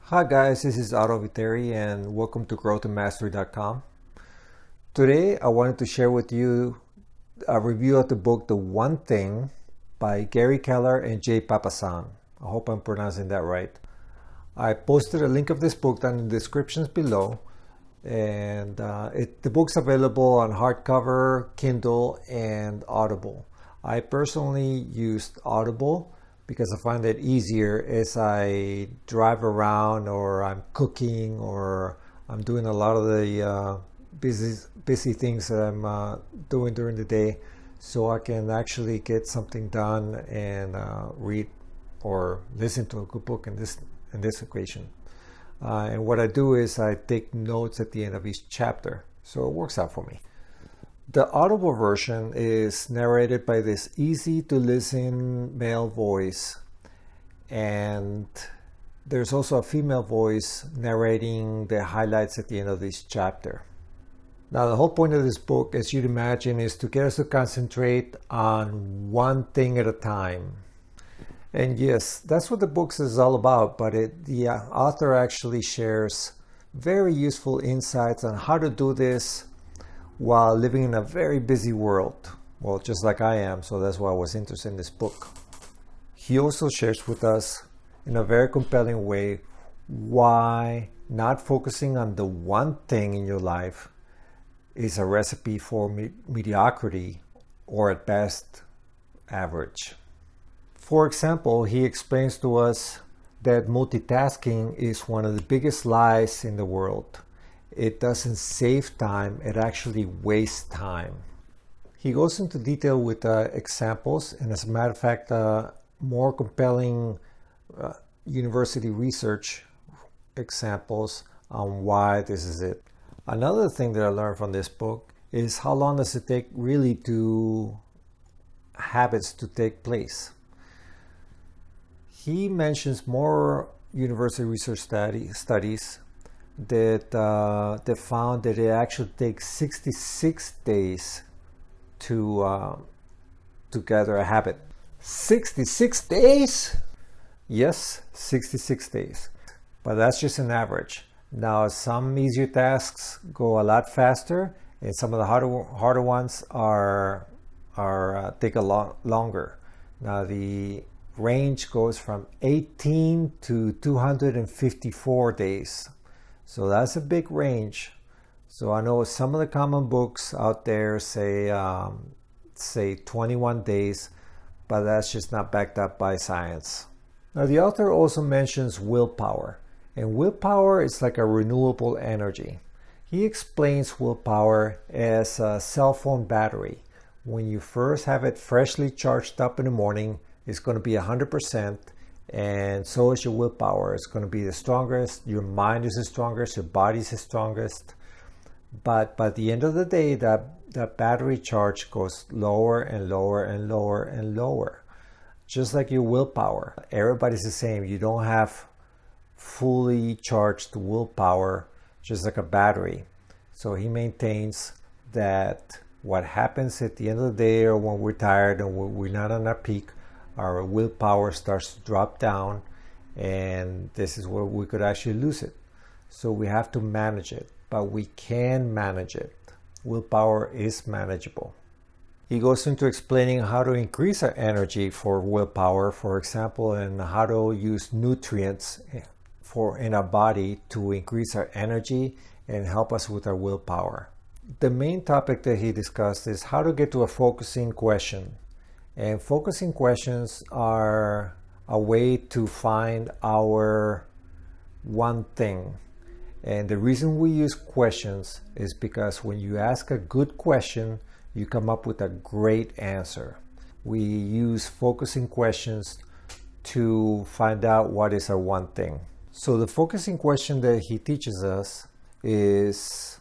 Hi guys, this is Otto and welcome to growthandmastery.com. Today I wanted to share with you a review of the book The One Thing by Keller and Jay Papasan. I hope I'm pronouncing that right. I posted a link of this book down in the descriptions below, and the book's available on hardcover, Kindle, and Audible. I personally used Audible because I find it easier as I drive around or I'm cooking or I'm doing a lot of the busy things that I'm doing during the day, so I can actually get something done and read or listen to a good book in this equation. And what I do is I take notes at the end of each chapter, so it works out for me. The Audible version is narrated by this easy to listen male voice, and there's also a female voice narrating the highlights at the end of each chapter. Now, the whole point of this book, as you'd imagine, is to get us to concentrate on one thing at a time. And yes, that's what the book is all about, but the author actually shares very useful insights on how to do this while living in a very busy world. Well, just like I am, so that's why I was interested in this book. He also shares with us in a very compelling way why not focusing on the one thing in your life is a recipe for mediocrity, or at best, average. For example, he explains to us that multitasking is one of the biggest lies in the world. It doesn't save time, it actually wastes time. He goes into detail with examples, and as a matter of fact, more compelling university research examples on why this is it. Another thing that I learned from this book is how long does it take really to habits to take place. He mentions more university research studies that found that it actually takes 66 days to gather a habit. 66 days? Yes, 66 days. But that's just an average. Now, some easier tasks go a lot faster, and some of the harder ones take a lot longer. Now, the range goes from 18 to 254 days. So that's a big range. So I know some of the common books out there say 21 days, but that's just not backed up by science. Now, the author also mentions willpower, and willpower is like a renewable energy. He explains willpower as a cell phone battery. When you first have it freshly charged up in the morning, it's going to be 100%. And so is your willpower. It's going to be the strongest. Your mind is the strongest. Your body is the strongest. But by the end of the day, that battery charge goes lower and lower and lower and lower. Just like your willpower. Everybody's the same. You don't have fully charged willpower, just like a battery. So he maintains that what happens at the end of the day, or when we're tired and we're not on our peak, our willpower starts to drop down, and this is where we could actually lose it. So we have to manage it, but we can manage it. Willpower is manageable. He goes into explaining how to increase our energy for willpower, for example, and how to use nutrients in our body to increase our energy and help us with our willpower. The main topic that he discussed is how to get to a focusing question. And focusing questions are a way to find our one thing. And the reason we use questions is because when you ask a good question, you come up with a great answer. We use focusing questions to find out what is our one thing. So the focusing question that he teaches us is,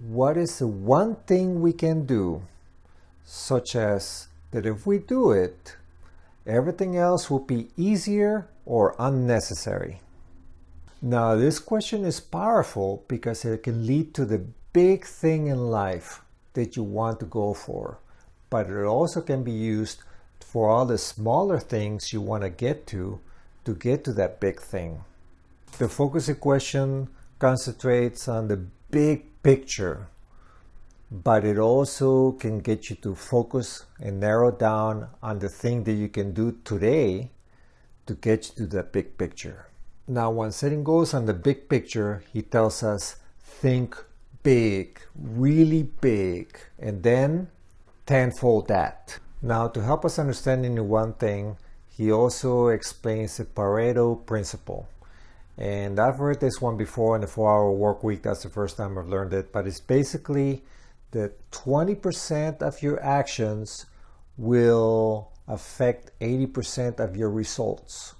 what is the one thing we can do, such as that if we do it, everything else will be easier or unnecessary. Now, this question is powerful because it can lead to the big thing in life that you want to go for, but it also can be used for all the smaller things you want to get to that big thing. The focusing question concentrates on the big picture, but it also can get you to focus and narrow down on the thing that you can do today to get you to the big picture. Now, when setting goals on the big picture, he tells us think big, really big, and then tenfold that. Now, to help us understand in one thing, he also explains the Pareto principle. And I've heard this one before in the 4-hour work week. That's the first time I've learned it. But it's basically that 20% of your actions will affect 80% of your results.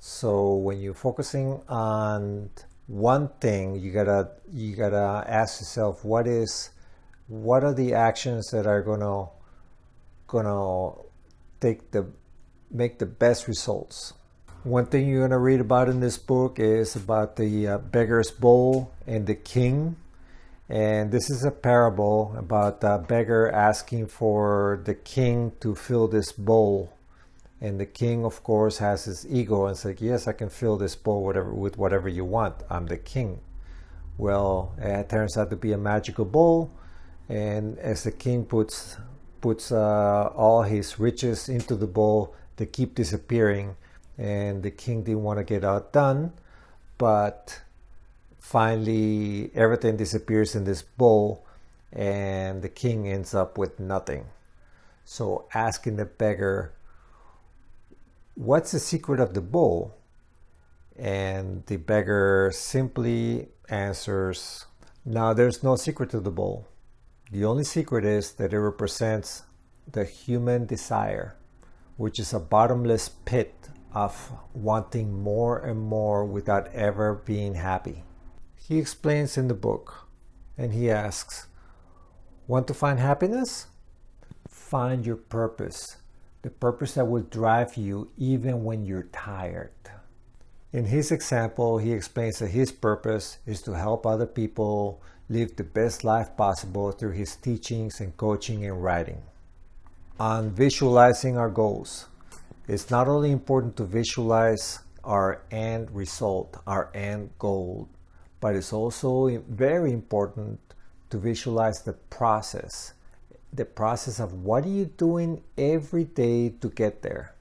So when you're focusing on one thing, you gotta ask yourself, what are the actions that are gonna make the best results. One thing you're gonna read about in this book is about the Beggars Bowl and the king. And this is a parable about a beggar asking for the king to fill this bowl. And the king, of course, has his ego and says, yes, I can fill this bowl with whatever you want. I'm the king. Well, it turns out to be a magical bowl. And as the king puts all his riches into the bowl, they keep disappearing. And the king didn't want to get outdone, but finally everything disappears in this bowl and the king ends up with nothing. So asking the beggar, what's the secret of the bowl? And the beggar simply answers, now there's no secret to the bowl. The only secret is that it represents the human desire, which is a bottomless pit of wanting more and more without ever being happy. He explains in the book, and he asks, want to find happiness? Find your purpose, the purpose that will drive you even when you're tired. In his example, he explains that his purpose is to help other people live the best life possible through his teachings and coaching and writing. On visualizing our goals, it's not only important to visualize our end result, our end goal, but it's also very important to visualize the process of what are you doing every day to get there.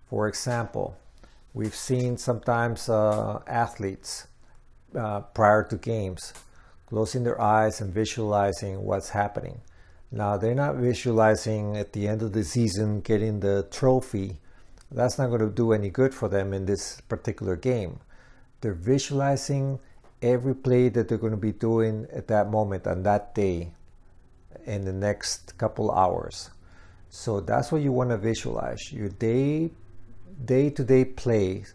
For example, we've seen sometimes athletes prior to games closing their eyes and visualizing what's happening. Now, they're not visualizing at the end of the season getting the trophy. That's not going to do any good for them in this particular game. They're visualizing every play that they're going to be doing at that moment on that day in the next couple hours. So that's what you want to visualize, your day-to-day plays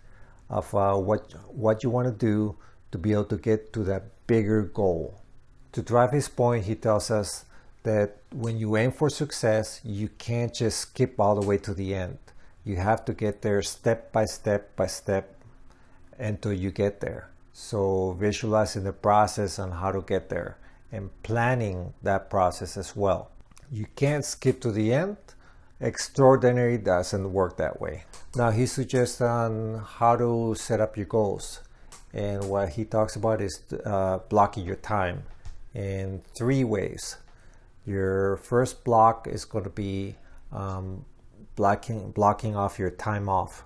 of what you want to do to be able to get to that bigger goal. To drive his point, he tells us that when you aim for success, you can't just skip all the way to the end. You have to get there step by step until you get there. So visualizing the process on how to get there and planning that process as well. You can't skip to the end. Extraordinary doesn't work that way. Now he suggests on how to set up your goals. And what he talks about is blocking your time in 3 ways. Your first block is going to be blocking off your time off.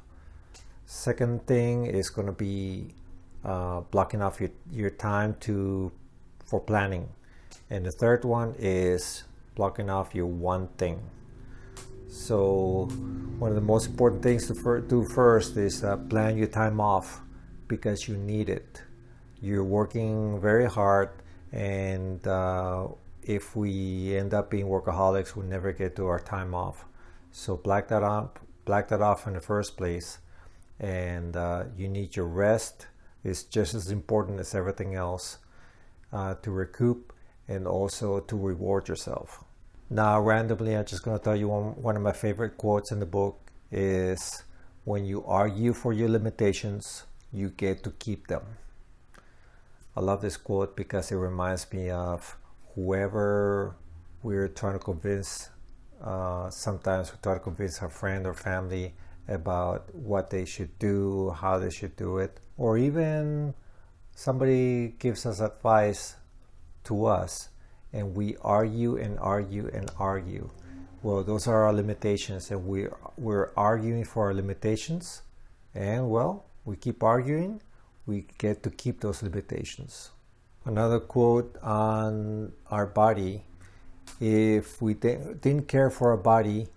Second thing is going to be blocking off your time for planning. And the third one is blocking off your one thing. So one of the most important things to do first is plan your time off, because you need it. You're working very hard, and if we end up being workaholics, we'll never get to our time off. So black that off in the first place. And you need your rest. It's just as important as everything else to recoup and also to reward yourself. Now, randomly, I'm just going to tell you one of my favorite quotes in the book is, when you argue for your limitations, you get to keep them. I love this quote because it reminds me of whoever we're trying to convince. Sometimes we try to convince our friend or family about what they should do, how they should do it. or even somebody gives us advice to us and we argue and argue and argue. Well, those are our limitations, and we're arguing for our limitations, and well, we keep arguing, we get to keep those limitations. Another quote on our body: if we didn't care for our body,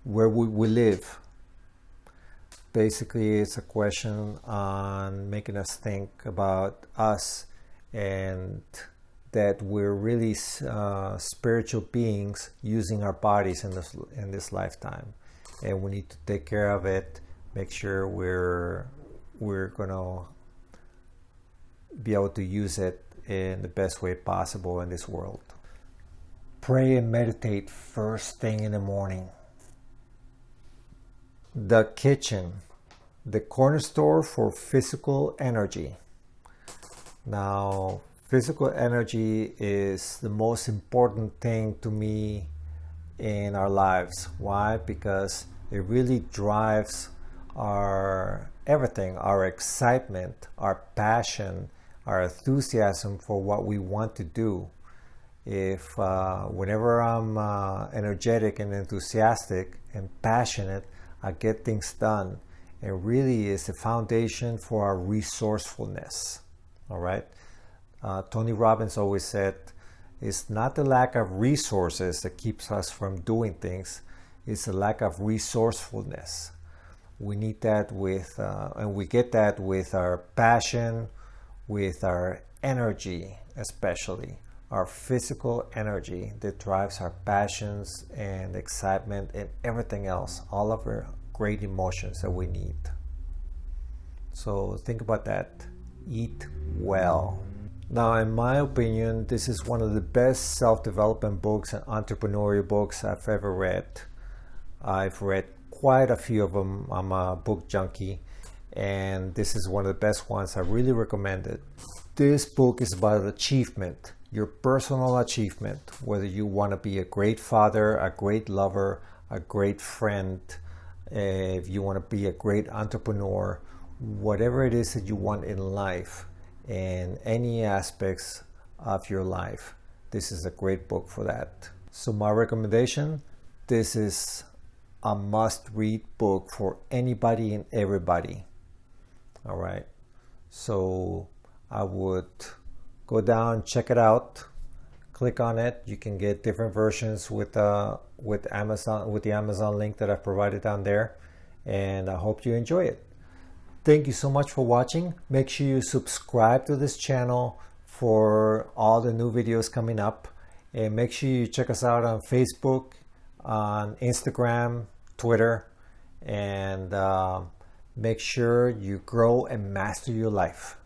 where would we live? Basically, it's a question on making us think about us, and that we're really spiritual beings using our bodies in this lifetime, and we need to take care of it. Make sure we're gonna be able to use it in the best way possible in this world. Pray and meditate first thing in the morning. The kitchen, the corner store for physical energy. Now, physical energy is the most important thing to me in our lives. Why? Because it really drives our everything, our excitement, our passion, our enthusiasm for what we want to do. If whenever I'm energetic and enthusiastic and passionate, I get things done. It really is the foundation for our resourcefulness. All right. Tony Robbins always said, it's not the lack of resources that keeps us from doing things, it's the lack of resourcefulness. We need that and we get that with our passion, with our energy, especially our physical energy that drives our passions and excitement and everything else, all of our great emotions that we need. So think about that. Eat well. Now, in my opinion, this is one of the best self-development books and entrepreneurial books I've ever read. I've read quite a few of them. I'm a book junkie, and this is one of the best ones. I really recommend it. This book is about achievement, your personal achievement, whether you want to be a great father, a great lover, a great friend, if you want to be a great entrepreneur, whatever it is that you want in life, in any aspects of your life, this is a great book for that. So my recommendation, this is a must-read book for anybody and everybody. All right. So I would go down, check it out, click on it. You can get different versions with Amazon, with the Amazon link that I've provided down there, and I hope you enjoy it. Thank you so much for watching. Make sure you subscribe to this channel for all the new videos coming up, and make sure you check us out on Facebook, on Instagram, Twitter, and make sure you grow and master your life.